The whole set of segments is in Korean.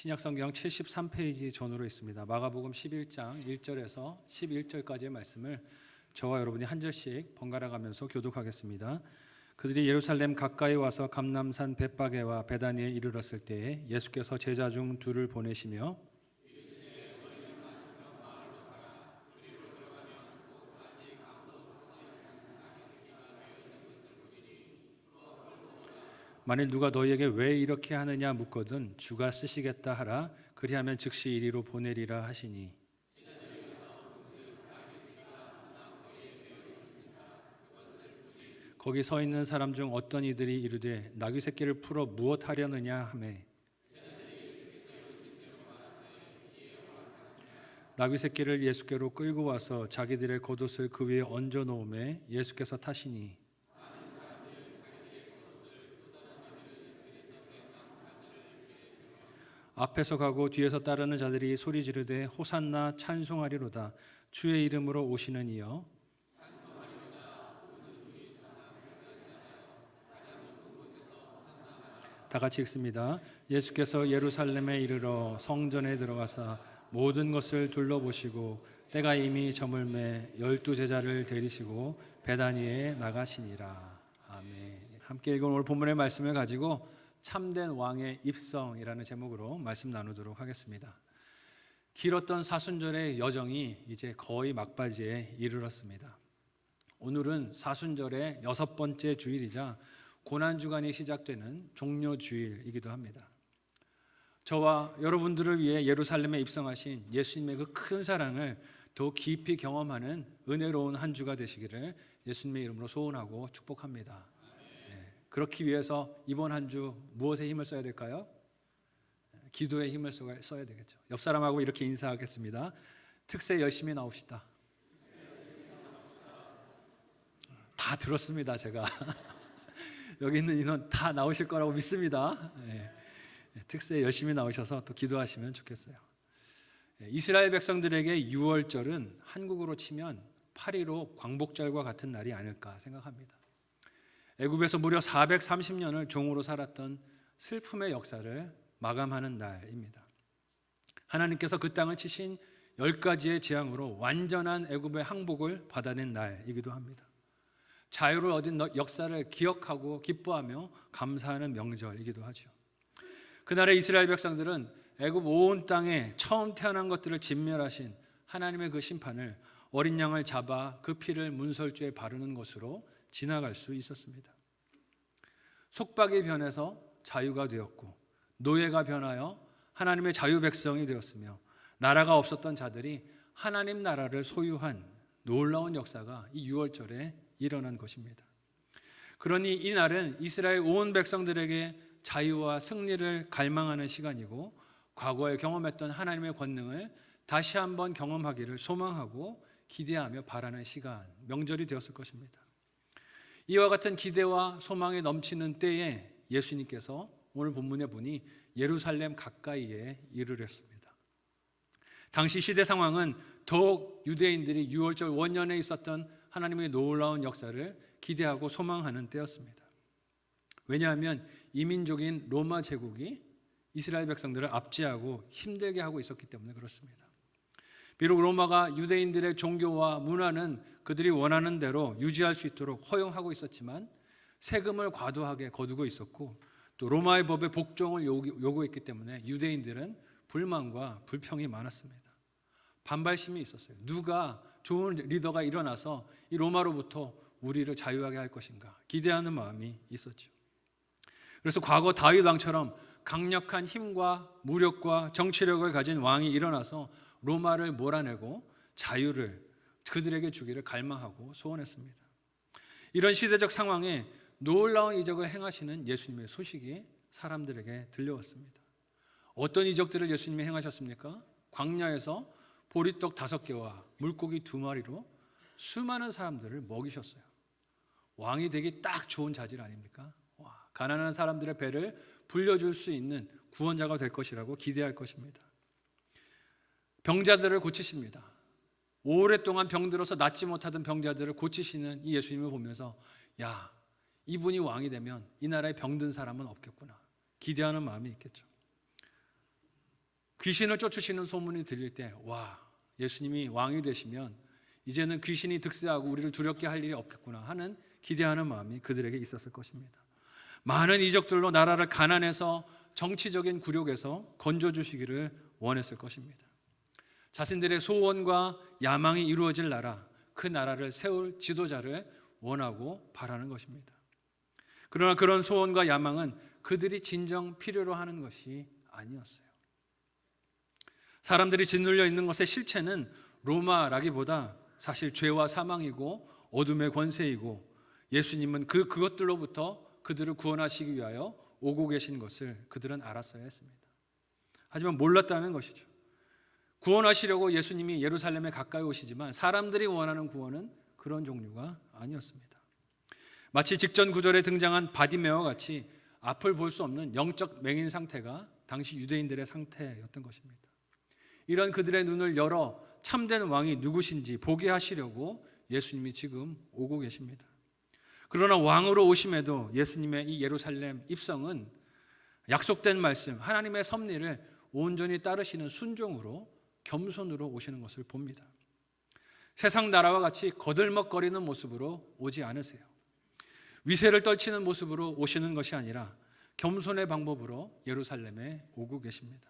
신약성경 73페이지 전후로 있습니다. 마가복음 11장 1절에서 11절까지의 말씀을 저와 여러분이 한 절씩 번갈아 가면서 교독하겠습니다. 그들이 예루살렘 가까이 와서 감람산 벳바게와 베다니에 이르렀을 때에 예수께서 제자 중 둘을 보내시며 만일 누가 너희에게 왜 이렇게 하느냐 묻거든 주가 쓰시겠다 하라. 그리하면 즉시 이리로 보내리라 하시니 거기 서 있는 사람 중 어떤 이들이 이르되 나귀 새끼를 풀어 무엇 하려느냐 하매 나귀 새끼를 예수께로 끌고 와서 자기들의 겉옷을 그 위에 얹어 놓음에 예수께서 타시니 앞에서 가고 뒤에서 따르는 자들이 소리 지르되 호산나 찬송하리로다 주의 이름으로 오시는 이여 다 같이 읽습니다. 예수께서 예루살렘에 이르러 성전에 들어가사 모든 것을 둘러보시고 때가 이미 저물매 12제자를 데리시고 베다니에 나가시니라. 아멘. 함께 읽은 오늘 본문의 말씀을 가지고 참된 왕의 입성이라는 제목으로 말씀 나누도록 하겠습니다. 길었던 사순절의 여정이 이제 거의 막바지에 이르렀습니다. 오늘은 사순절의 6번째 주일이자 고난주간이 시작되는 종료주일이기도 합니다. 저와 여러분들을 위해 예루살렘에 입성하신 예수님의 그 큰 사랑을 더 깊이 경험하는 은혜로운 한 주가 되시기를 예수님의 이름으로 소원하고 축복합니다. 그렇기 위해서 이번 한 주 무엇에 힘을 써야 될까요? 기도에 힘을 써야 되겠죠. 옆 사람하고 이렇게 인사하겠습니다. 특세 열심히 나옵시다. 다 들었습니다. 제가 여기 있는 인원 다 나오실 거라고 믿습니다. 특세 열심히 나오셔서 또 기도하시면 좋겠어요. 이스라엘 백성들에게 6월절은 한국으로 치면 8.15 광복절과 같은 날이 아닐까 생각합니다. 애굽에서 무려 430년을 종으로 살았던 슬픔의 역사를 마감하는 날입니다. 하나님께서 그 땅을 치신 10가지의 재앙으로 완전한 애굽의 항복을 받아낸 날이기도 합니다. 자유를 얻은 역사를 기억하고 기뻐하며 감사하는 명절이기도 하죠. 그날의 이스라엘 백성들은 애굽 온 땅에 처음 태어난 것들을 진멸하신 하나님의 그 심판을 어린 양을 잡아 그 피를 문설주에 바르는 것으로 지나갈 수 있었습니다. 속박이 변해서 자유가 되었고 노예가 변하여 하나님의 자유 백성이 되었으며 나라가 없었던 자들이 하나님 나라를 소유한 놀라운 역사가 이 6월절에 일어난 것입니다. 그러니 이 날은 이스라엘 온 백성들에게 자유와 승리를 갈망하는 시간이고 과거에 경험했던 하나님의 권능을 다시 한번 경험하기를 소망하고 기대하며 바라는 시간, 명절이 되었을 것입니다. 이와 같은 기대와 소망이 넘치는 때에 예수님께서 오늘 본문에 보니 예루살렘 가까이에 이르렀습니다. 당시 시대 상황은 더욱 유대인들이 6월절 원년에 있었던 하나님의 놀라운 역사를 기대하고 소망하는 때였습니다. 왜냐하면 이민족인 로마 제국이 이스라엘 백성들을 압제하고 힘들게 하고 있었기 때문에 그렇습니다. 비록 로마가 유대인들의 종교와 문화는 그들이 원하는 대로 유지할 수 있도록 허용하고 있었지만 세금을 과도하게 거두고 있었고 또 로마의 법에 복종을 요구했기 때문에 유대인들은 불만과 불평이 많았습니다. 반발심이 있었어요. 누가 좋은 리더가 일어나서 이 로마로부터 우리를 자유하게 할 것인가 기대하는 마음이 있었죠. 그래서 과거 다윗 왕처럼 강력한 힘과 무력과 정치력을 가진 왕이 일어나서 로마를 몰아내고 자유를 그들에게 주기를 갈망하고 소원했습니다. 이런 시대적 상황에 놀라운 이적을 행하시는 예수님의 소식이 사람들에게 들려왔습니다. 어떤 이적들을 예수님이 행하셨습니까? 광야에서 보리떡 5개와 물고기 2마리로 수많은 사람들을 먹이셨어요. 왕이 되기 딱 좋은 자질 아닙니까? 가난한 사람들의 배를 불려줄 수 있는 구원자가 될 것이라고 기대할 것입니다. 병자들을 고치십니다. 오랫동안 병들어서 낫지 못하던 병자들을 고치시는 이 예수님을 보면서 야, 이분이 왕이 되면 이 나라에 병든 사람은 없겠구나 기대하는 마음이 있겠죠. 귀신을 쫓으시는 소문이 들릴 때, 와, 예수님이 왕이 되시면 이제는 귀신이 득세하고 우리를 두렵게 할 일이 없겠구나 하는 기대하는 마음이 그들에게 있었을 것입니다. 많은 이적들로 나라를 가난해서 정치적인 굴욕에서 건져주시기를 원했을 것입니다. 자신들의 소원과 야망이 이루어질 나라, 그 나라를 세울 지도자를 원하고 바라는 것입니다. 그러나 그런 소원과 야망은 그들이 진정 필요로 하는 것이 아니었어요. 사람들이 짓눌려 있는 것의 실체는 로마라기보다 사실 죄와 사망이고 어둠의 권세이고, 예수님은 그것들로부터 그들을 구원하시기 위하여 오고 계신 것을 그들은 알았어야 했습니다. 하지만 몰랐다는 것이죠. 구원하시려고 예수님이 예루살렘에 가까이 오시지만 사람들이 원하는 구원은 그런 종류가 아니었습니다. 마치 직전 구절에 등장한 바디메어와 같이 앞을 볼 수 없는 영적 맹인 상태가 당시 유대인들의 상태였던 것입니다. 이런 그들의 눈을 열어 참된 왕이 누구신지 보게 하시려고 예수님이 지금 오고 계십니다. 그러나 왕으로 오심에도 예수님의 이 예루살렘 입성은 약속된 말씀, 하나님의 섭리를 온전히 따르시는 순종으로, 겸손으로 오시는 것을 봅니다. 세상 나라와 같이 거들먹거리는 모습으로 오지 않으세요. 위세를 떨치는 모습으로 오시는 것이 아니라 겸손의 방법으로 예루살렘에 오고 계십니다.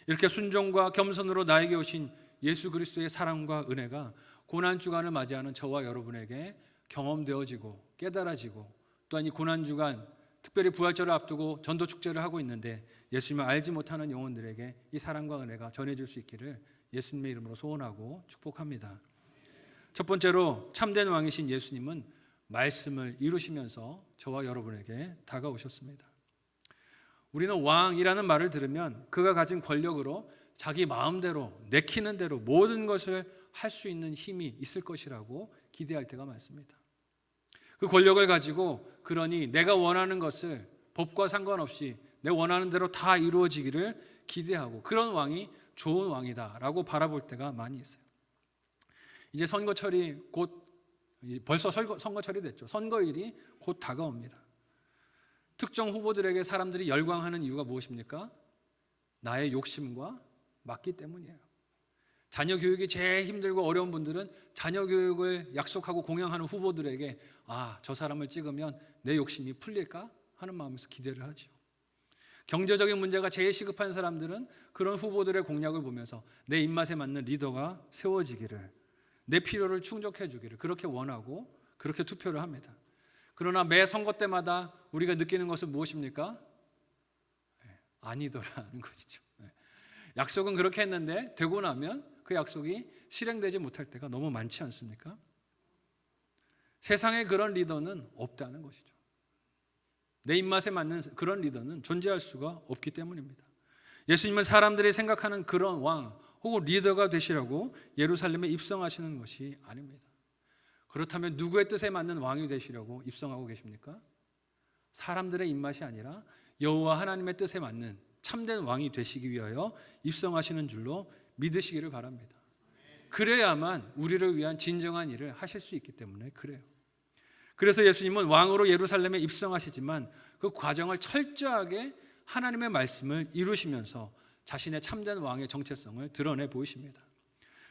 이렇게 순종과 겸손으로 나에게 오신 예수 그리스도의 사랑과 은혜가 고난주간을 맞이하는 저와 여러분에게 경험되어지고 깨달아지고, 또한 이 고난주간 특별히 부활절을 앞두고 전도축제를 하고 있는데 예수님을 알지 못하는 영혼들에게 이 사랑과 은혜가 전해질 수 있기를 예수님의 이름으로 소원하고 축복합니다. 첫 번째로 참된 왕이신 예수님은 말씀을 이루시면서 저와 여러분에게 다가오셨습니다. 우리는 왕이라는 말을 들으면 그가 가진 권력으로 자기 마음대로 내키는 대로 모든 것을 할 수 있는 힘이 있을 것이라고 기대할 때가 많습니다. 그 권력을 가지고 그러니 내가 원하는 것을 법과 상관없이 내 원하는 대로 다 이루어지기를 기대하고, 그런 왕이 좋은 왕이다라고 바라볼 때가 많이 있어요. 이제 선거철이 벌써 선거철이 됐죠. 선거일이 곧 다가옵니다. 특정 후보들에게 사람들이 열광하는 이유가 무엇입니까? 나의 욕심과 맞기 때문이에요. 자녀 교육이 제일 힘들고 어려운 분들은 자녀 교육을 약속하고 공약하는 후보들에게 저 사람을 찍으면 내 욕심이 풀릴까 하는 마음에서 기대를 하죠. 경제적인 문제가 제일 시급한 사람들은 그런 후보들의 공약을 보면서 내 입맛에 맞는 리더가 세워지기를, 내 필요를 충족해 주기를 그렇게 원하고 그렇게 투표를 합니다. 그러나 매 선거 때마다 우리가 느끼는 것은 무엇입니까? 아니더라는 것이죠. 약속은 그렇게 했는데 되고 나면 그 약속이 실행되지 못할 때가 너무 많지 않습니까? 세상에 그런 리더는 없다는 것이죠. 내 입맛에 맞는 그런 리더는 존재할 수가 없기 때문입니다. 예수님은 사람들이 생각하는 그런 왕 혹은 리더가 되시라고 예루살렘에 입성하시는 것이 아닙니다. 그렇다면 누구의 뜻에 맞는 왕이 되시려고 입성하고 계십니까? 사람들의 입맛이 아니라 여호와 하나님의 뜻에 맞는 참된 왕이 되시기 위하여 입성하시는 줄로 믿으시기를 바랍니다. 그래야만 우리를 위한 진정한 일을 하실 수 있기 때문에 그래요. 그래서 예수님은 왕으로 예루살렘에 입성하시지만 그 과정을 철저하게 하나님의 말씀을 이루시면서 자신의 참된 왕의 정체성을 드러내 보이십니다.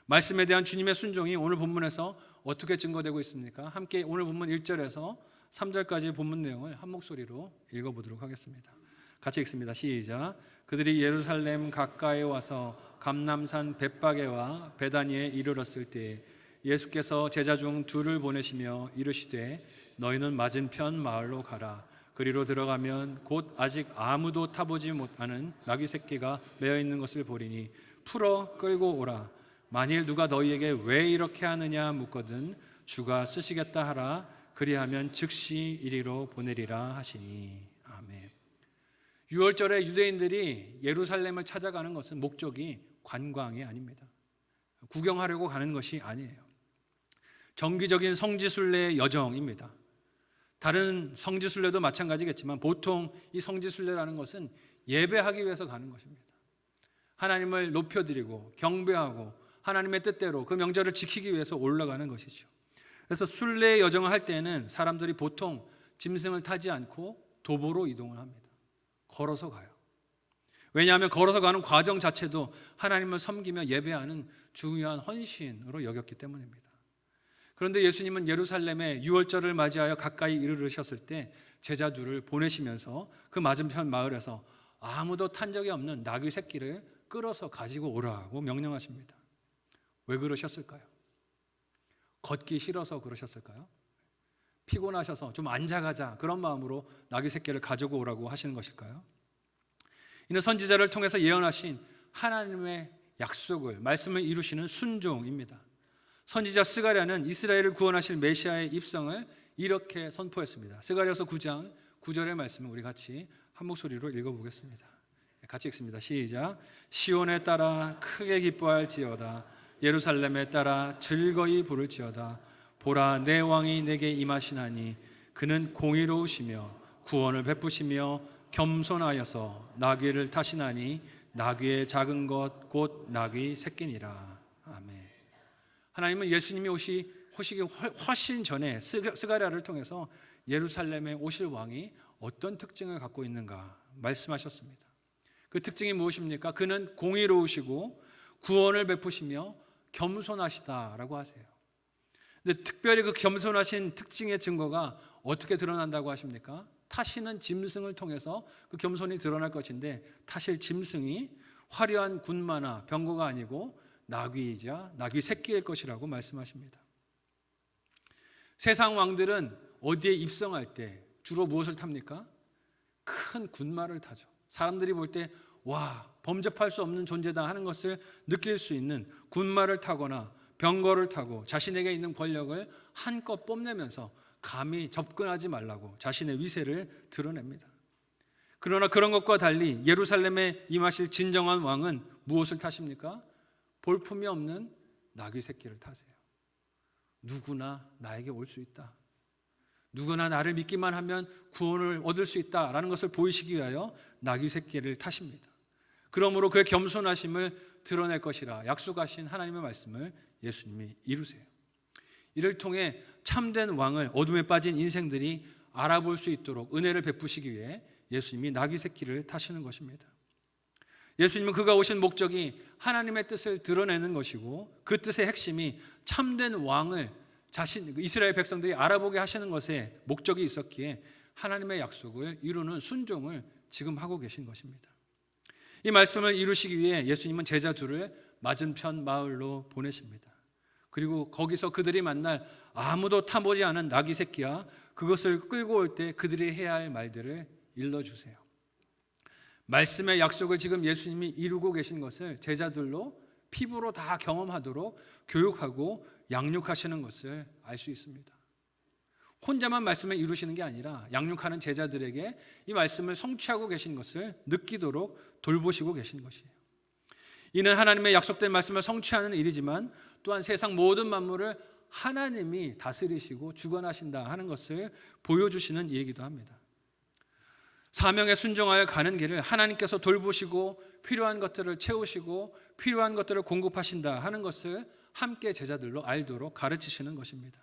말씀에 대한 주님의 순종이 오늘 본문에서 어떻게 증거되고 있습니까? 함께 오늘 본문 1절에서 3절까지의 본문 내용을 한 목소리로 읽어보도록 하겠습니다. 같이 읽습니다. 시작. 그들이 예루살렘 가까이 와서 감람산 벳바게와 베다니에 이르렀을 때 예수께서 제자 중 둘을 보내시며 이르시되 너희는 맞은편 마을로 가라. 그리로 들어가면 곧 아직 아무도 타보지 못하는 나귀 새끼가 매어 있는 것을 보리니 풀어 끌고 오라. 만일 누가 너희에게 왜 이렇게 하느냐 묻거든 주가 쓰시겠다 하라. 그리하면 즉시 이리로 보내리라 하시니. 아멘. 유월절에 유대인들이 예루살렘을 찾아가는 것은 목적이 관광이 아닙니다. 구경하려고 가는 것이 아니에요. 정기적인 성지순례의 여정입니다. 다른 성지순례도 마찬가지겠지만 보통 이 성지순례라는 것은 예배하기 위해서 가는 것입니다. 하나님을 높여드리고 경배하고 하나님의 뜻대로 그 명절을 지키기 위해서 올라가는 것이죠. 그래서 순례의 여정을 할 때는 사람들이 보통 짐승을 타지 않고 도보로 이동을 합니다. 걸어서 가요. 왜냐하면 걸어서 가는 과정 자체도 하나님을 섬기며 예배하는 중요한 헌신으로 여겼기 때문입니다. 그런데 예수님은 예루살렘에 유월절을 맞이하여 가까이 이르르셨을 때 제자들을 보내시면서 그 맞은편 마을에서 아무도 탄 적이 없는 나귀 새끼를 끌어서 가지고 오라고 명령하십니다. 왜 그러셨을까요? 걷기 싫어서 그러셨을까요? 피곤하셔서 좀 앉아가자 그런 마음으로 나귀 새끼를 가지고 오라고 하시는 것일까요? 이는 선지자를 통해서 예언하신 하나님의 약속을, 말씀을 이루시는 순종입니다. 선지자 스가랴는 이스라엘을 구원하실 메시아의 입성을 이렇게 선포했습니다. 스가랴서 9장 9절의 말씀을 우리 같이 한 목소리로 읽어보겠습니다. 같이 읽습니다. 시작. 시온에 따라 크게 기뻐할지어다. 예루살렘에 따라 즐거이 부를지어다. 보라, 내 왕이 내게 임하시나니 그는 공의로우시며 구원을 베푸시며 겸손하여서 나귀를 타시나니 나귀의 작은 것 곧 나귀 새끼니라. 아멘. 하나님은 예수님이 오시기 훨씬 전에 스가랴를 통해서 예루살렘에 오실 왕이 어떤 특징을 갖고 있는가 말씀하셨습니다. 그 특징이 무엇입니까? 그는 공의로우시고 구원을 베푸시며 겸손하시다라고 하세요. 근데 특별히 그 겸손하신 특징의 증거가 어떻게 드러난다고 하십니까? 타시는 짐승을 통해서 그 겸손이 드러날 것인데, 타실 짐승이 화려한 군마나 병거가 아니고 나귀이자 나귀 새끼일 것이라고 말씀하십니다. 세상 왕들은 어디에 입성할 때 주로 무엇을 탑니까? 큰 군마를 타죠. 사람들이 볼 때 와, 범접할 수 없는 존재다 하는 것을 느낄 수 있는 군마를 타거나 병거를 타고 자신에게 있는 권력을 한껏 뽐내면서 감히 접근하지 말라고 자신의 위세를 드러냅니다. 그러나 그런 것과 달리 예루살렘에 임하실 진정한 왕은 무엇을 타십니까? 볼품이 없는 나귀 새끼를 타세요. 누구나 나에게 올 수 있다. 누구나 나를 믿기만 하면 구원을 얻을 수 있다라는 것을 보이시기 위하여 나귀 새끼를 타십니다. 그러므로 그의 겸손하심을 드러낼 것이라 약속하신 하나님의 말씀을 예수님이 이루세요. 이를 통해 참된 왕을 어둠에 빠진 인생들이 알아볼 수 있도록 은혜를 베푸시기 위해 예수님이 나귀 새끼를 타시는 것입니다. 예수님은 그가 오신 목적이 하나님의 뜻을 드러내는 것이고, 그 뜻의 핵심이 참된 왕을 이스라엘 백성들이 알아보게 하시는 것에 목적이 있었기에 하나님의 약속을 이루는 순종을 지금 하고 계신 것입니다. 이 말씀을 이루시기 위해 예수님은 제자들을 맞은편 마을로 보내십니다. 그리고 거기서 그들이 만날 아무도 타보지 않은 나귀 새끼와 그것을 끌고 올 때 그들이 해야 할 말들을 일러주세요. 말씀의 약속을 지금 예수님이 이루고 계신 것을 제자들로 피부로 다 경험하도록 교육하고 양육하시는 것을 알 수 있습니다. 혼자만 말씀을 이루시는 게 아니라 양육하는 제자들에게 이 말씀을 성취하고 계신 것을 느끼도록 돌보시고 계신 것이에요. 이는 하나님의 약속된 말씀을 성취하는 일이지만 또한 세상 모든 만물을 하나님이 다스리시고 주관하신다 하는 것을 보여주시는 일이기도 합니다. 사명에 순종하여 가는 길을 하나님께서 돌보시고 필요한 것들을 채우시고 필요한 것들을 공급하신다 하는 것을 함께 제자들로 알도록 가르치시는 것입니다.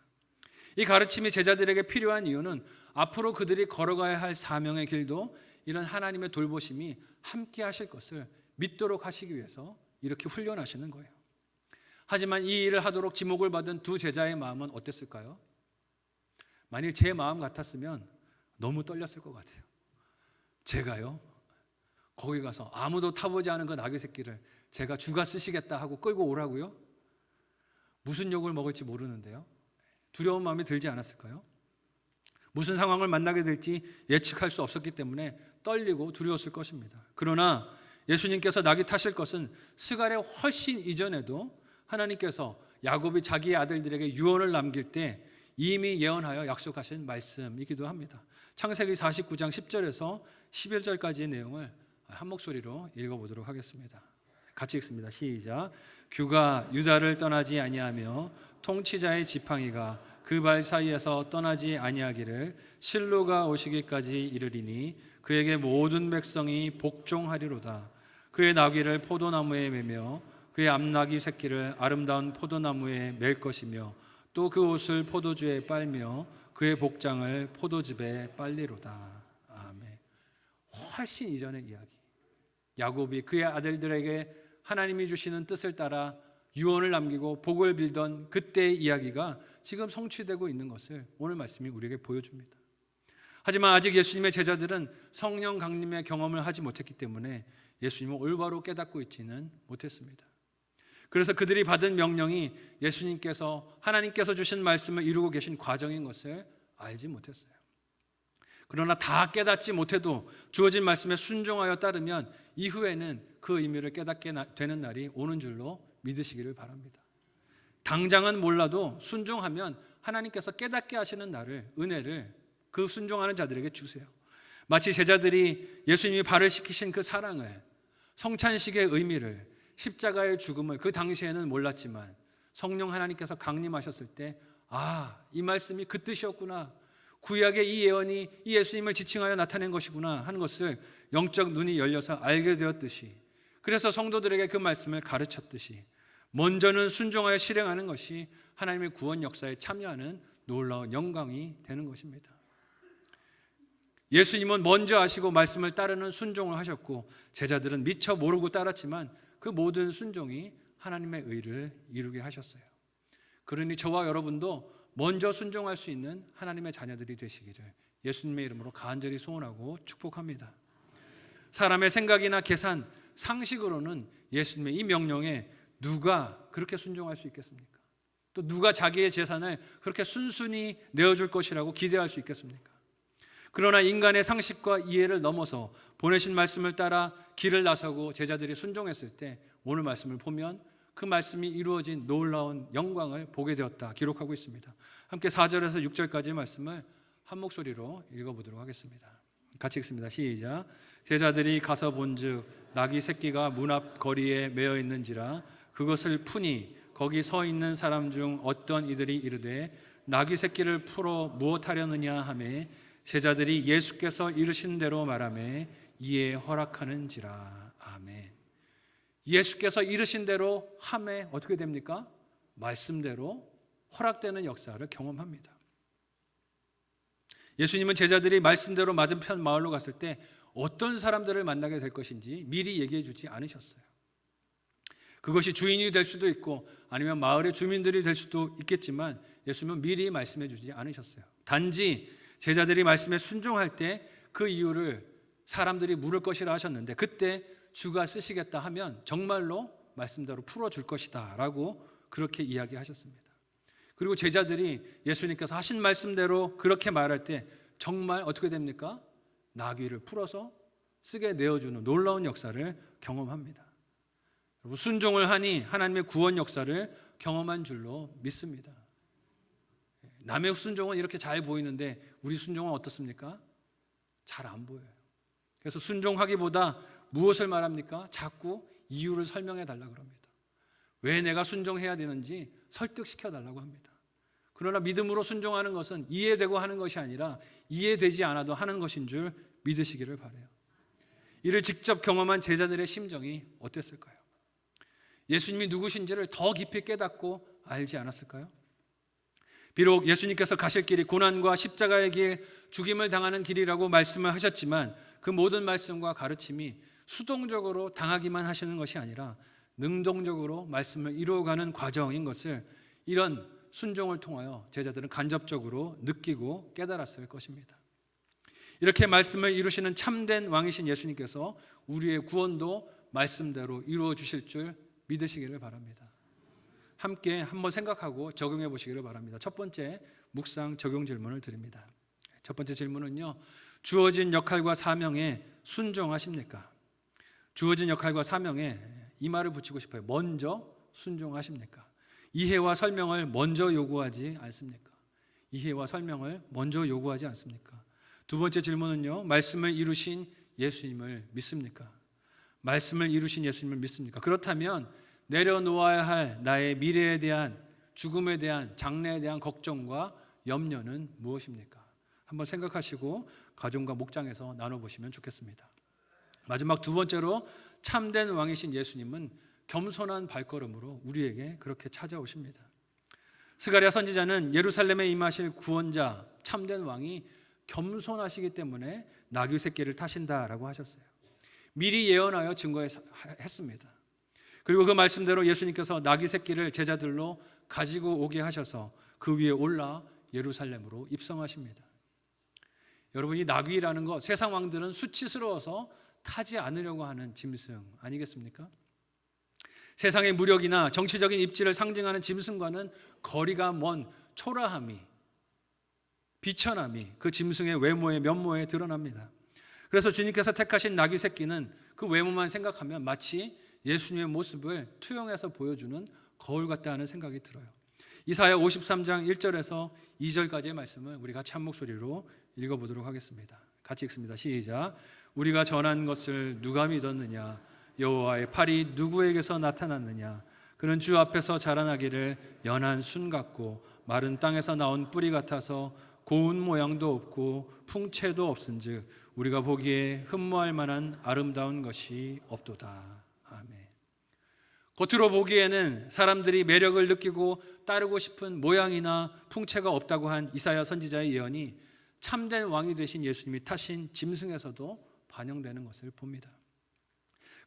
이 가르침이 제자들에게 필요한 이유는 앞으로 그들이 걸어가야 할 사명의 길도 이런 하나님의 돌보심이 함께 하실 것을 믿도록 하시기 위해서 이렇게 훈련하시는 거예요. 하지만 이 일을 하도록 지목을 받은 두 제자의 마음은 어땠을까요? 만일 제 마음 같았으면 너무 떨렸을 것 같아요. 제가요? 거기 가서 아무도 타보지 않은 그 나귀 새끼를 제가 주가 쓰시겠다 하고 끌고 오라고요? 무슨 욕을 먹을지 모르는데요. 두려운 마음이 들지 않았을까요? 무슨 상황을 만나게 될지 예측할 수 없었기 때문에 떨리고 두려웠을 것입니다. 그러나 예수님께서 나귀 타실 것은 스가랴 훨씬 이전에도 하나님께서 야곱이 자기의 아들들에게 유언을 남길 때 이미 예언하여 약속하신 말씀이기도 합니다. 창세기 49장 10절에서 11절까지의 내용을 한 목소리로 읽어보도록 하겠습니다. 같이 읽습니다. 시작. 규가 유다를 떠나지 아니하며 통치자의 지팡이가 그 발 사이에서 떠나지 아니하기를 실로가 오시기까지 이르리니 그에게 모든 백성이 복종하리로다. 그의 나귀를 포도나무에 매며 그의 암나귀 새끼를 아름다운 포도나무에 맬 것이며 또 그 옷을 포도주에 빨며 그의 복장을 포도즙에 빨리로다. 아멘. 훨씬 이전의 이야기. 야곱이 그의 아들들에게 하나님이 주시는 뜻을 따라 유언을 남기고 복을 빌던 그때의 이야기가 지금 성취되고 있는 것을 오늘 말씀이 우리에게 보여줍니다. 하지만 아직 예수님의 제자들은 성령 강림의 경험을 하지 못했기 때문에 예수님을 올바로 깨닫고 있지는 못했습니다. 그래서 그들이 받은 명령이 예수님께서 하나님께서 주신 말씀을 이루고 계신 과정인 것을 알지 못했어요. 그러나 다 깨닫지 못해도 주어진 말씀에 순종하여 따르면 이후에는 그 의미를 깨닫게 되는 날이 오는 줄로 믿으시기를 바랍니다. 당장은 몰라도 순종하면 하나님께서 깨닫게 하시는 날을, 은혜를 그 순종하는 자들에게 주세요. 마치 제자들이 예수님이 발을 씻기신 그 사랑을, 성찬식의 의미를, 십자가의 죽음을 그 당시에는 몰랐지만 성령 하나님께서 강림하셨을 때 이 말씀이 그 뜻이었구나, 구약의 이 예언이 이 예수님을 지칭하여 나타낸 것이구나 하는 것을 영적 눈이 열려서 알게 되었듯이, 그래서 성도들에게 그 말씀을 가르쳤듯이 먼저는 순종하여 실행하는 것이 하나님의 구원 역사에 참여하는 놀라운 영광이 되는 것입니다. 예수님은 먼저 아시고 말씀을 따르는 순종을 하셨고 제자들은 미처 모르고 따랐지만 그 모든 순종이 하나님의 의를 이루게 하셨어요. 그러니 저와 여러분도 먼저 순종할 수 있는 하나님의 자녀들이 되시기를 예수님의 이름으로 간절히 소원하고 축복합니다. 사람의 생각이나 계산, 상식으로는 예수님의 이 명령에 누가 그렇게 순종할 수 있겠습니까? 또 누가 자기의 재산을 그렇게 순순히 내어줄 것이라고 기대할 수 있겠습니까? 그러나 인간의 상식과 이해를 넘어서 보내신 말씀을 따라 길을 나서고 제자들이 순종했을 때 오늘 말씀을 보면 그 말씀이 이루어진 놀라운 영광을 보게 되었다 기록하고 있습니다. 함께 4절에서 6절까지의 말씀을 한 목소리로 읽어보도록 하겠습니다. 같이 읽습니다. 시작. 제자들이 가서 본즉 나귀 새끼가 문 앞 거리에 매어 있는지라 그것을 푸니 거기 서 있는 사람 중 어떤 이들이 이르되 나귀 새끼를 풀어 무엇하려느냐 하매 제자들이 예수께서 이르신 대로 말하매 이에 허락하는지라. 아멘. 예수께서 이르신 대로 하매 어떻게 됩니까? 말씀대로 허락되는 역사를 경험합니다. 예수님은 제자들이 말씀대로 맞은편 마을로 갔을 때 어떤 사람들을 만나게 될 것인지 미리 얘기해 주지 않으셨어요. 그것이 주인이 될 수도 있고 아니면 마을의 주민들이 될 수도 있겠지만 예수님은 미리 말씀해 주지 않으셨어요. 단지 제자들이 말씀에 순종할 때 그 이유를 사람들이 물을 것이라 하셨는데 그때 주가 쓰시겠다 하면 정말로 말씀대로 풀어줄 것이다 라고 그렇게 이야기하셨습니다. 그리고 제자들이 예수님께서 하신 말씀대로 그렇게 말할 때 정말 어떻게 됩니까? 나귀를 풀어서 쓰게 내어주는 놀라운 역사를 경험합니다. 여러분, 순종을 하니 하나님의 구원 역사를 경험한 줄로 믿습니다. 남의 순종은 이렇게 잘 보이는데 우리 순종은 어떻습니까? 잘 안 보여요. 그래서 순종하기보다 무엇을 말합니까? 자꾸 이유를 설명해 달라고 합니다. 왜 내가 순종해야 되는지 설득시켜 달라고 합니다. 그러나 믿음으로 순종하는 것은 이해되고 하는 것이 아니라 이해되지 않아도 하는 것인 줄 믿으시기를 바라요. 이를 직접 경험한 제자들의 심정이 어땠을까요? 예수님이 누구신지를 더 깊이 깨닫고 알지 않았을까요? 비록 예수님께서 가실 길이 고난과 십자가의 길, 죽임을 당하는 길이라고 말씀을 하셨지만 그 모든 말씀과 가르침이 수동적으로 당하기만 하시는 것이 아니라 능동적으로 말씀을 이루어가는 과정인 것을 이런 순종을 통하여 제자들은 간접적으로 느끼고 깨달았을 것입니다. 이렇게 말씀을 이루시는 참된 왕이신 예수님께서 우리의 구원도 말씀대로 이루어 주실 줄 믿으시기를 바랍니다. 함께 한번 생각하고 적용해 보시기를 바랍니다. 첫 번째 묵상 적용 질문을 드립니다. 첫 번째 질문은요, 주어진 역할과 사명에 순종하십니까? 주어진 역할과 사명에 이 말을 붙이고 싶어요. 먼저 순종하십니까? 이해와 설명을 먼저 요구하지 않습니까? 이해와 설명을 먼저 요구하지 않습니까? 두 번째 질문은요, 말씀을 이루신 예수님을 믿습니까? 말씀을 이루신 예수님을 믿습니까? 그렇다면 내려놓아야 할 나의 미래에 대한, 죽음에 대한, 장래에 대한 걱정과 염려는 무엇입니까? 한번 생각하시고 가정과 목장에서 나눠보시면 좋겠습니다. 마지막 두 번째로 참된 왕이신 예수님은 겸손한 발걸음으로 우리에게 그렇게 찾아오십니다. 스가랴 선지자는 예루살렘에 임하실 구원자, 참된 왕이 겸손하시기 때문에 나귀 새끼를 타신다라고 하셨어요. 미리 예언하여 증거했습니다. 그리고 그 말씀대로 예수님께서 나귀 새끼를 제자들로 가지고 오게 하셔서 그 위에 올라 예루살렘으로 입성하십니다. 여러분, 이 나귀라는 것, 세상 왕들은 수치스러워서 타지 않으려고 하는 짐승 아니겠습니까? 세상의 무력이나 정치적인 입지를 상징하는 짐승과는 거리가 먼 초라함이, 비천함이 그 짐승의 외모에, 면모에 드러납니다. 그래서 주님께서 택하신 나귀 새끼는 그 외모만 생각하면 마치 예수님의 모습을 투영해서 보여주는 거울 같다 하는 생각이 들어요. 이사야 53장 1절에서 2절까지의 말씀을 우리 같이 한 목소리로 읽어보도록 하겠습니다. 같이 읽습니다. 시작. 우리가 전한 것을 누가 믿었느냐? 여호와의 팔이 누구에게서 나타났느냐? 그는 주 앞에서 자라나기를 연한 순 같고 마른 땅에서 나온 뿌리 같아서 고운 모양도 없고 풍채도 없은즉 우리가 보기에 흠모할 만한 아름다운 것이 없도다. 아멘. 겉으로 보기에는 사람들이 매력을 느끼고 따르고 싶은 모양이나 풍채가 없다고 한 이사야 선지자의 예언이 참된 왕이 되신 예수님이 타신 짐승에서도 반영되는 것을 봅니다.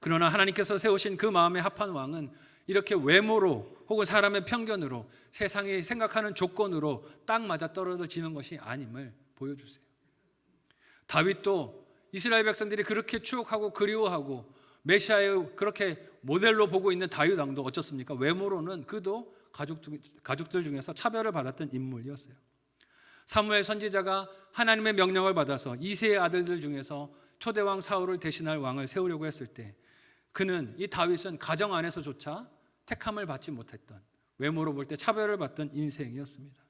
그러나 하나님께서 세우신 그 마음에 합한 왕은 이렇게 외모로 혹은 사람의 편견으로 세상이 생각하는 조건으로 딱 맞아 떨어지는 것이 아님을 보여주세요. 다윗도 이스라엘 백성들이 그렇게 추억하고 그리워하고 메시아의 그렇게 모델로 보고 있는 다윗 왕도 어쩌습니까? 외모로는 그도 가족들 중에서 차별을 받았던 인물이었어요. 사무엘 선지자가 하나님의 명령을 받아서 이새의 아들들 중에서 초대왕 사울을 대신할 왕을 세우려고 했을 때 그는, 이 다윗은 가정 안에서조차 택함을 받지 못했던, 외모로 볼 때 차별을 받던 인생이었습니다.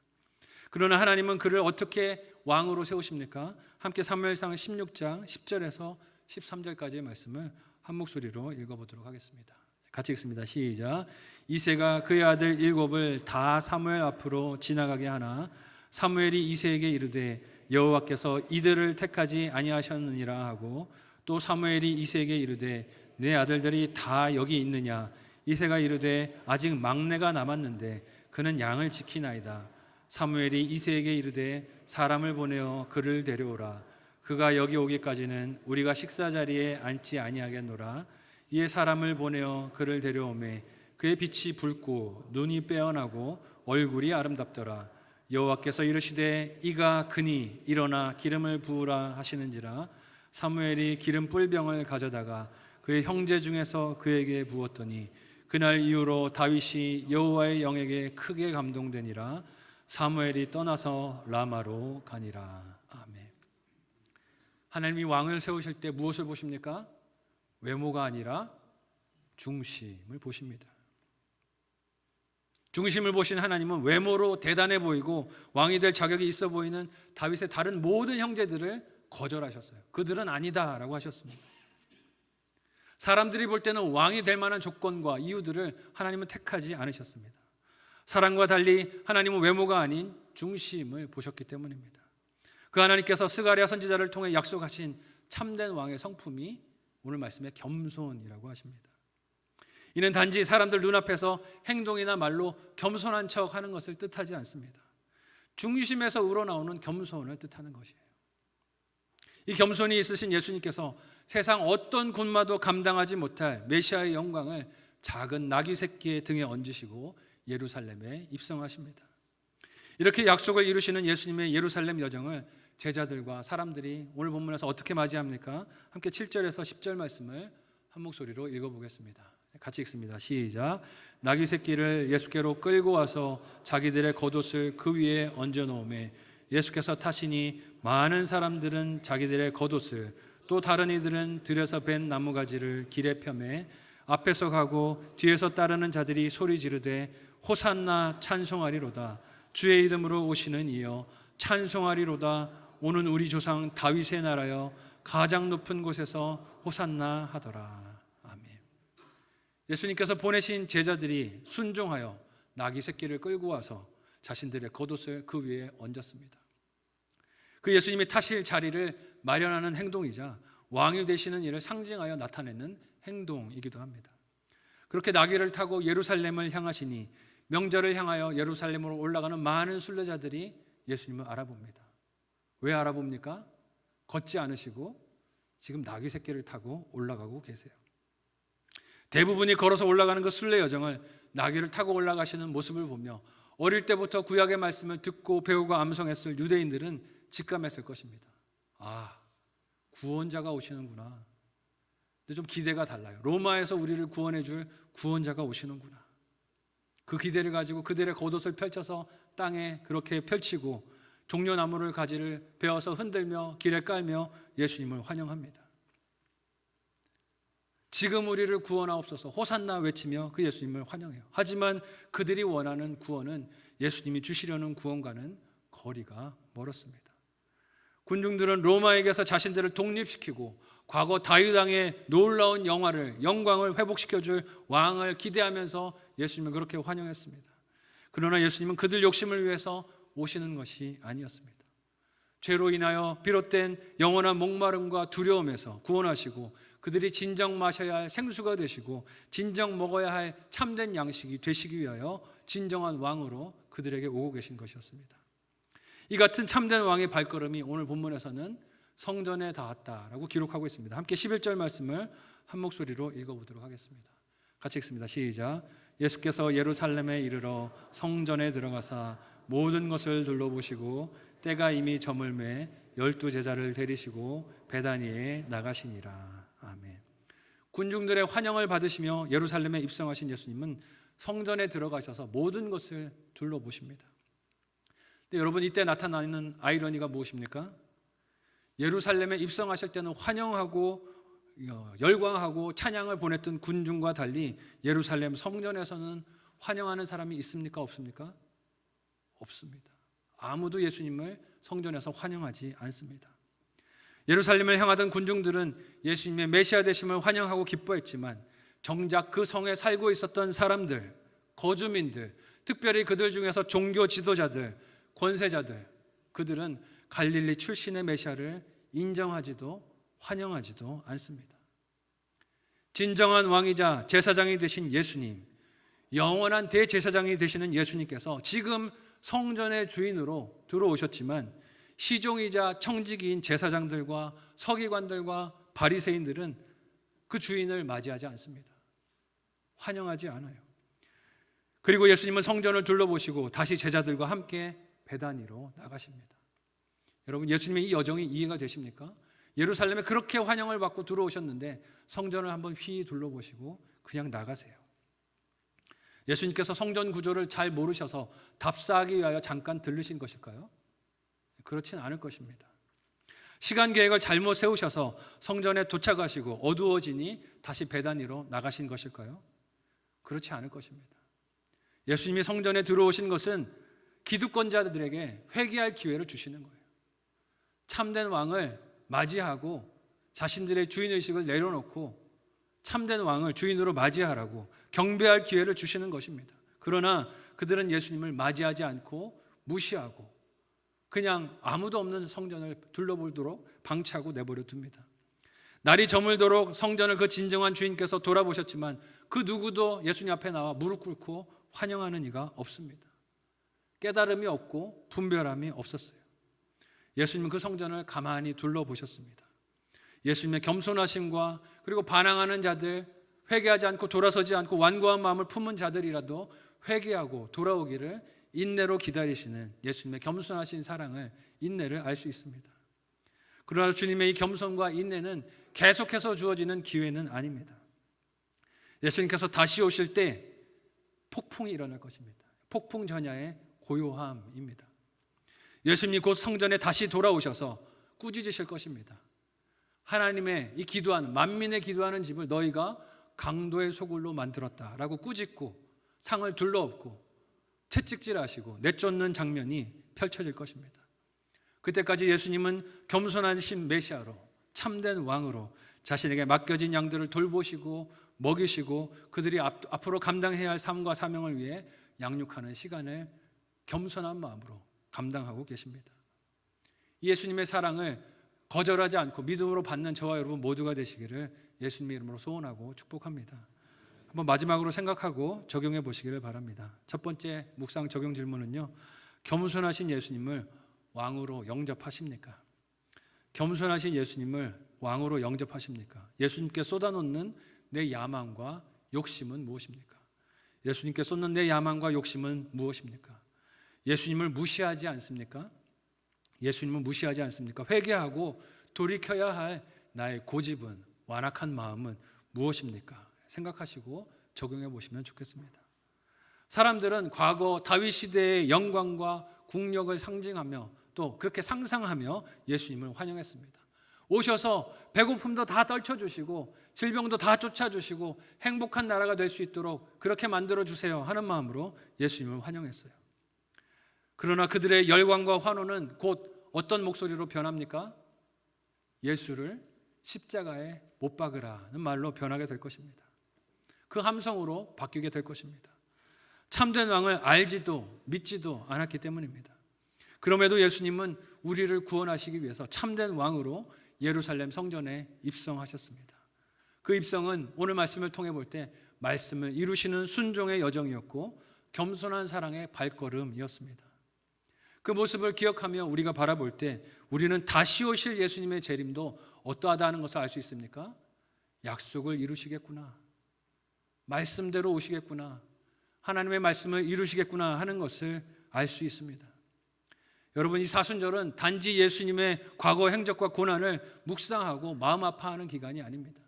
그러나 하나님은 그를 어떻게 왕으로 세우십니까? 함께 사무엘상 16장 10절에서 13절까지의 말씀을 한 목소리로 읽어보도록 하겠습니다. 같이 읽습니다. 시작. 이새가 그의 아들 7을 다 사무엘 앞으로 지나가게 하나 사무엘이 이새에게 이르되 여호와께서 이들을 택하지 아니하셨느니라 하고, 또 사무엘이 이새에게 이르되 내 아들들이 다 여기 있느냐? 이새가 이르되 아직 막내가 남았는데 그는 양을 지키나이다. 사무엘이 이새에게 이르되 사람을 보내어 그를 데려오라. 그가 여기 오기까지는 우리가 식사 자리에 앉지 아니하겠노라. 이에 사람을 보내어 그를 데려오매 그의 빛이 붉고 눈이 빼어나고 얼굴이 아름답더라. 여호와께서 이르시되 이가 그니 일어나 기름을 부으라 하시는지라. 사무엘이 기름 뿔병을 가져다가 그의 형제 중에서 그에게 부었더니 그날 이후로 다윗이 여호와의 영에게 크게 감동되니라. 사무엘이 떠나서 라마로 가니라. 아멘. 하나님이 왕을 세우실 때 무엇을 보십니까? 외모가 아니라 중심을 보십니다. 중심을 보신 하나님은 외모로 대단해 보이고 왕이 될 자격이 있어 보이는 다윗의 다른 모든 형제들을 거절하셨어요. 그들은 아니다라고 하셨습니다. 사람들이 볼 때는 왕이 될 만한 조건과 이유들을 하나님은 택하지 않으셨습니다. 사람과 달리 하나님은 외모가 아닌 중심을 보셨기 때문입니다. 그 하나님께서 스가랴 선지자를 통해 약속하신 참된 왕의 성품이 오늘 말씀에 겸손이라고 하십니다. 이는 단지 사람들 눈앞에서 행동이나 말로 겸손한 척 하는 것을 뜻하지 않습니다. 중심에서 우러나오는 겸손을 뜻하는 것이에요. 이 겸손이 있으신 예수님께서 세상 어떤 군마도 감당하지 못할 메시아의 영광을 작은 나귀 새끼의 등에 얹으시고 예루살렘에 입성하십니다. 이렇게 약속을 이루시는 예수님의 예루살렘 여정을 제자들과 사람들이 오늘 본문에서 어떻게 맞이합니까? 함께 7절에서 10절 말씀을 한 목소리로 읽어보겠습니다. 같이 읽습니다. 시작. 나귀 새끼를 예수께로 끌고 와서 자기들의 겉옷을 그 위에 얹어 놓으매 예수께서 타시니 많은 사람들은 자기들의 겉옷을, 또 다른 이들은 들에서 벤 나무가지를 길에 펴매 앞에서 가고 뒤에서 따르는 자들이 소리 지르되 호산나 찬송하리로다. 주의 이름으로 오시는 이여 찬송하리로다. 오는 우리 조상 다윗의 나라여 가장 높은 곳에서 호산나 하더라. 아멘. 예수님께서 보내신 제자들이 순종하여 나귀 새끼를 끌고 와서 자신들의 겉옷을 그 위에 얹었습니다. 그 예수님이 타실 자리를 마련하는 행동이자 왕이 되시는 일을 상징하여 나타내는 행동이기도 합니다. 그렇게 나귀를 타고 예루살렘을 향하시니 명절을 향하여 예루살렘으로 올라가는 많은 순례자들이 예수님을 알아봅니다. 왜 알아봅니까? 걷지 않으시고 지금 나귀 새끼를 타고 올라가고 계세요. 대부분이 걸어서 올라가는 그 순례 여정을 나귀를 타고 올라가시는 모습을 보며 어릴 때부터 구약의 말씀을 듣고 배우고 암송했을 유대인들은 직감했을 것입니다. 아, 구원자가 오시는구나. 근데 좀 기대가 달라요. 로마에서 우리를 구원해 줄 구원자가 오시는구나. 그 기대를 가지고 그들의 겉옷을 펼쳐서 땅에 그렇게 펼치고 종려나무를 가지를 베어서 흔들며 길에 깔며 예수님을 환영합니다. 지금 우리를 구원하옵소서 호산나 외치며 그 예수님을 환영해요. 하지만 그들이 원하는 구원은 예수님이 주시려는 구원과는 거리가 멀었습니다. 군중들은 로마에게서 자신들을 독립시키고 과거 다윗 왕의 놀라운 영광을 회복시켜줄 왕을 기대하면서 예수님을 그렇게 환영했습니다. 그러나 예수님은 그들 욕심을 위해서 오시는 것이 아니었습니다. 죄로 인하여 비롯된 영원한 목마름과 두려움에서 구원하시고 그들이 진정 마셔야 할 생수가 되시고 진정 먹어야 할 참된 양식이 되시기 위하여 진정한 왕으로 그들에게 오고 계신 것이었습니다. 이 같은 참된 왕의 발걸음이 오늘 본문에서는 성전에 닿았다라고 기록하고 있습니다. 함께 11절 말씀을 한 목소리로 읽어보도록 하겠습니다. 같이 읽습니다. 시작. 예수께서 예루살렘에 이르러 성전에 들어가사 모든 것을 둘러보시고 때가 이미 저물매 12제자를 데리시고 베다니에 나가시니라. 아멘. 군중들의 환영을 받으시며 예루살렘에 입성하신 예수님은 성전에 들어가셔서 모든 것을 둘러보십니다. 근데 여러분, 이때 나타나는 아이러니가 무엇입니까? 예루살렘에 입성하실 때는 환영하고 열광하고 찬양을 보냈던 군중과 달리 예루살렘 성전에서는 환영하는 사람이 있습니까? 없습니까? 없습니다. 아무도 예수님을 성전에서 환영하지 않습니다. 예루살렘을 향하던 군중들은 예수님의 메시아 되심을 환영하고 기뻐했지만 정작 그 성에 살고 있었던 사람들, 거주민들, 특별히 그들 중에서 종교 지도자들, 권세자들, 그들은 갈릴리 출신의 메시아를 인정하지도 환영하지도 않습니다. 진정한 왕이자 제사장이 되신 예수님, 영원한 대제사장이 되시는 예수님께서 지금 성전의 주인으로 들어오셨지만 시종이자 청지기인 제사장들과 서기관들과 바리새인들은 그 주인을 맞이하지 않습니다. 환영하지 않아요. 그리고 예수님은 성전을 둘러보시고 다시 제자들과 함께 베다니로 나가십니다. 여러분, 예수님의 이 여정이 이해가 되십니까? 예루살렘에 그렇게 환영을 받고 들어오셨는데 성전을 한번 휘 둘러보시고 그냥 나가세요. 예수님께서 성전 구조를 잘 모르셔서 답사하기 위하여 잠깐 들르신 것일까요? 그렇진 않을 것입니다. 시간 계획을 잘못 세우셔서 성전에 도착하시고 어두워지니 다시 베다니로 나가신 것일까요? 그렇지 않을 것입니다. 예수님이 성전에 들어오신 것은 기득권자들에게 회개할 기회를 주시는 거예요. 참된 왕을 맞이하고 자신들의 주인의식을 내려놓고 참된 왕을 주인으로 맞이하라고 경배할 기회를 주시는 것입니다. 그러나 그들은 예수님을 맞이하지 않고 무시하고 그냥 아무도 없는 성전을 둘러보도록 방치하고 내버려 둡니다. 날이 저물도록 성전을 그 진정한 주인께서 돌아보셨지만 그 누구도 예수님 앞에 나와 무릎 꿇고 환영하는 이가 없습니다. 깨달음이 없고 분별함이 없었어요. 예수님은 그 성전을 가만히 둘러보셨습니다. 예수님의 겸손하심과 그리고 반항하는 자들, 회개하지 않고 돌아서지 않고 완고한 마음을 품은 자들이라도 회개하고 돌아오기를 인내로 기다리시는 예수님의 겸손하신 사랑을, 인내를 알 수 있습니다. 그러나 주님의 이 겸손과 인내는 계속해서 주어지는 기회는 아닙니다. 예수님께서 다시 오실 때 폭풍이 일어날 것입니다. 폭풍 전야의 고요함입니다. 예수님이 곧 성전에 다시 돌아오셔서 꾸짖으실 것입니다. 하나님의 이 기도하는, 만민의 기도하는 집을 너희가 강도의 소굴로 만들었다라고 꾸짖고 상을 둘러엎고 채찍질하시고 내쫓는 장면이 펼쳐질 것입니다. 그때까지 예수님은 겸손하신 메시아로, 참된 왕으로 자신에게 맡겨진 양들을 돌보시고 먹이시고 그들이 앞으로 감당해야 할 삶과 사명을 위해 양육하는 시간을 겸손한 마음으로 감당하고 계십니다. 예수님의 사랑을 거절하지 않고 믿음으로 받는 저와 여러분 모두가 되시기를 예수님의 이름으로 소원하고 축복합니다. 한번 마지막으로 생각하고 적용해 보시기를 바랍니다. 첫 번째 묵상 적용 질문은요, 겸손하신 예수님을 왕으로 영접하십니까? 겸손하신 예수님을 왕으로 영접하십니까? 예수님께 쏟아놓는 내 야망과 욕심은 무엇입니까? 예수님께 쏟는 내 야망과 욕심은 무엇입니까? 예수님을 무시하지 않습니까? 예수님을 무시하지 않습니까? 회개하고 돌이켜야 할 나의 고집은, 완악한 마음은 무엇입니까? 생각하시고 적용해 보시면 좋겠습니다. 사람들은 과거 다윗 시대의 영광과 국력을 상징하며 또 그렇게 상상하며 예수님을 환영했습니다. 오셔서 배고픔도 다 떨쳐주시고 질병도 다 쫓아주시고 행복한 나라가 될 수 있도록 그렇게 만들어주세요 하는 마음으로 예수님을 환영했어요. 그러나 그들의 열광과 환호는 곧 어떤 목소리로 변합니까? 예수를 십자가에 못 박으라는 말로 변하게 될 것입니다. 그 함성으로 바뀌게 될 것입니다. 참된 왕을 알지도 믿지도 않았기 때문입니다. 그럼에도 예수님은 우리를 구원하시기 위해서 참된 왕으로 예루살렘 성전에 입성하셨습니다. 그 입성은 오늘 말씀을 통해 볼 때 말씀을 이루시는 순종의 여정이었고 겸손한 사랑의 발걸음이었습니다. 그 모습을 기억하며 우리가 바라볼 때 우리는 다시 오실 예수님의 재림도 어떠하다는 것을 알 수 있습니까? 약속을 이루시겠구나, 말씀대로 오시겠구나, 하나님의 말씀을 이루시겠구나 하는 것을 알 수 있습니다. 여러분, 이 사순절은 단지 예수님의 과거 행적과 고난을 묵상하고 마음 아파하는 기간이 아닙니다.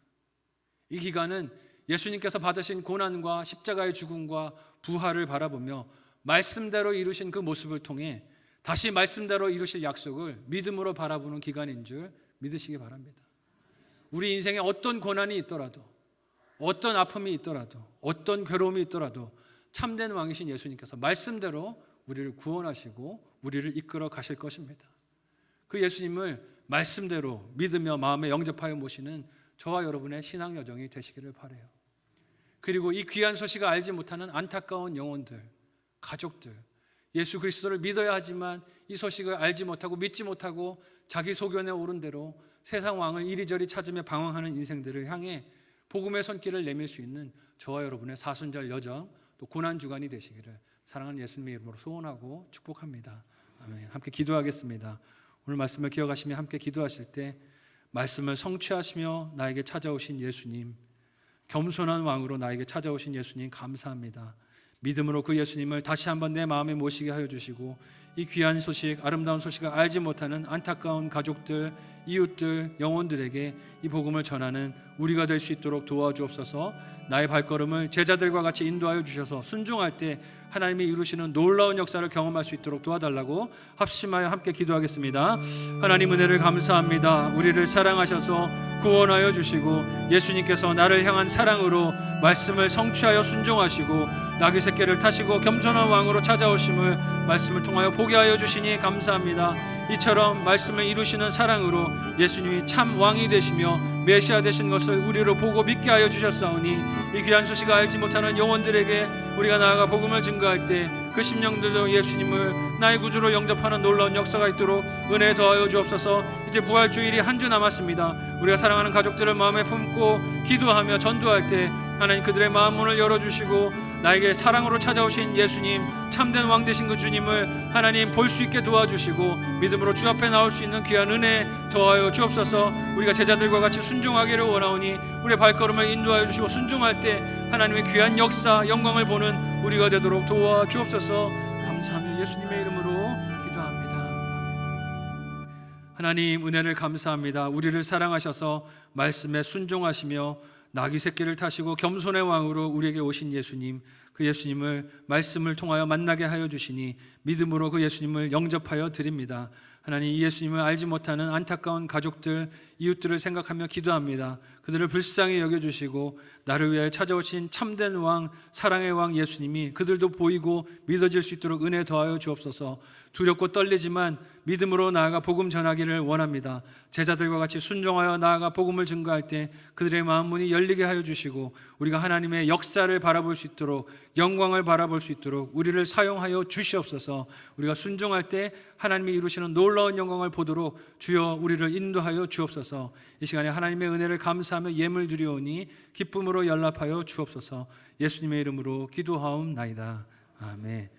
이 기간은 예수님께서 받으신 고난과 십자가의 죽음과 부활을 바라보며 말씀대로 이루신 그 모습을 통해 다시 말씀대로 이루실 약속을 믿음으로 바라보는 기간인 줄 믿으시기 바랍니다. 우리 인생에 어떤 고난이 있더라도, 어떤 아픔이 있더라도, 어떤 괴로움이 있더라도 참된 왕이신 예수님께서 말씀대로 우리를 구원하시고 우리를 이끌어 가실 것입니다. 그 예수님을 말씀대로 믿으며 마음에 영접하여 모시는 저와 여러분의 신앙 여정이 되시기를 바라요. 그리고 이 귀한 소식을 알지 못하는 안타까운 영혼들, 가족들, 예수 그리스도를 믿어야 하지만 이 소식을 알지 못하고 믿지 못하고 자기 소견에 오른 대로 세상 왕을 이리저리 찾으며 방황하는 인생들을 향해 복음의 손길을 내밀 수 있는 저와 여러분의 사순절 여정, 또 고난 주간이 되시기를 사랑하는 예수님의 이름으로 소원하고 축복합니다. 아멘. 함께 기도하겠습니다. 오늘 말씀을 기억하시며 함께 기도하실 때 말씀을 성취하시며 나에게 찾아오신 예수님, 겸손한 왕으로 나에게 찾아오신 예수님 감사합니다. 믿음으로 그 예수님을 다시 한번 내 마음에 모시게 하여 주시고 이 귀한 소식, 아름다운 소식을 알지 못하는 안타까운 가족들, 이웃들, 영혼들에게 이 복음을 전하는 우리가 될 수 있도록 도와주옵소서. 나의 발걸음을 제자들과 같이 인도하여 주셔서 순종할 때 하나님이 이루시는 놀라운 역사를 경험할 수 있도록 도와달라고 합심하여 함께 기도하겠습니다. 하나님 은혜를 감사합니다. 우리를 사랑하셔서 구원하여 주시고 예수님께서 나를 향한 사랑으로 말씀을 성취하여 순종하시고 나귀 새끼를 타시고 겸손한 왕으로 찾아오심을 말씀을 통하여 보게 하여 주시니 감사합니다. 이처럼 말씀을 이루시는 사랑으로 예수님이 참 왕이 되시며 메시아 되신 것을 우리로 보고 믿게 하여 주셨사오니 이 귀한 소식을 알지 못하는 영혼들에게 우리가 나아가 복음을 증거할 때 그 심령들도 예수님을 나의 구주로 영접하는 놀라운 역사가 있도록 은혜 더하여 주옵소서. 이제 부활주일이 한 주 남았습니다. 우리가 사랑하는 가족들을 마음에 품고 기도하며 전도할 때 하나님 그들의 마음 문을 열어주시고 나에게 사랑으로 찾아오신 예수님, 참된 왕 되신 그 주님을 하나님 볼 수 있게 도와주시고 믿음으로 주 앞에 나올 수 있는 귀한 은혜 더하여 주옵소서. 우리가 제자들과 같이 순종하기를 원하오니 우리의 발걸음을 인도하여 주시고 순종할 때 하나님의 귀한 역사, 영광을 보는 우리가 되도록 도와주옵소서. 감사하며 예수님의 이름으로 기도합니다. 하나님 은혜를 감사합니다. 우리를 사랑하셔서 말씀에 순종하시며 나귀 새끼를 타시고 겸손의 왕으로 우리에게 오신 예수님, 그 예수님을 말씀을 통하여 만나게 하여 주시니 믿음으로 그 예수님을 영접하여 드립니다. 하나님 이 예수님을 알지 못하는 안타까운 가족들, 이웃들을 생각하며 기도합니다. 그들을 불쌍히 여겨주시고 나를 위하여 찾아오신 참된 왕, 사랑의 왕 예수님이 그들도 보이고 믿어질 수 있도록 은혜 더하여 주옵소서. 두렵고 떨리지만 믿음으로 나아가 복음 전하기를 원합니다. 제자들과 같이 순종하여 나아가 복음을 증거할 때 그들의 마음 문이 열리게 하여 주시고 우리가 하나님의 역사를 바라볼 수 있도록, 영광을 바라볼 수 있도록 우리를 사용하여 주시옵소서. 우리가 순종할 때 하나님이 이루시는 놀라운 영광을 보도록 주여 우리를 인도하여 주옵소서. 이 시간에 하나님의 은혜를 감사하며 예물 드리오니 기쁨으로 연락하여 주옵소서. 예수님의 이름으로 기도하옵나이다. 아멘.